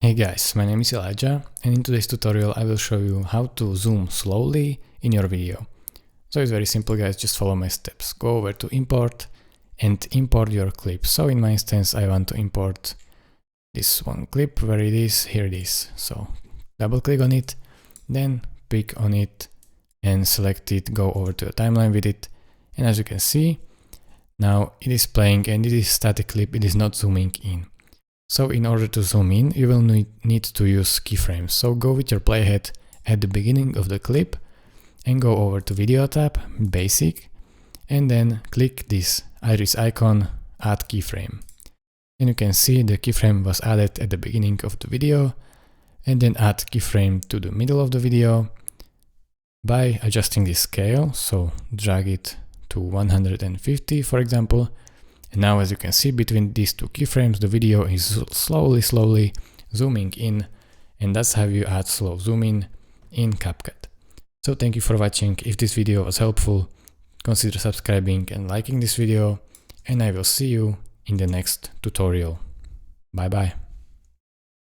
Hey guys, my name is Elijah, and in today's tutorial I will show you how to zoom slowly in your video. So it's very simple guys, just follow my steps. Go over to import and import your clip. So in my instance I want to import this one clip, where it is, here it is. So double click on it, then pick on it and select it, go over to a timeline with it, and as you can see, now it is playing and it is static clip, it is not zooming in. So in order to zoom in, you will need to use keyframes. So go with your playhead at the beginning of the clip and go over to Video tab, Basic, and then click this iris icon, Add Keyframe. And you can see the keyframe was added at the beginning of the video, and then add keyframe to the middle of the video by adjusting the scale. So drag it to 150 for example. And now as you can see, between these two keyframes the video is slowly zooming in, and that's how you add slow zoom in CapCut. So thank you for watching. If this video was helpful, consider subscribing and liking this video, and I will see you in the next tutorial. Bye bye.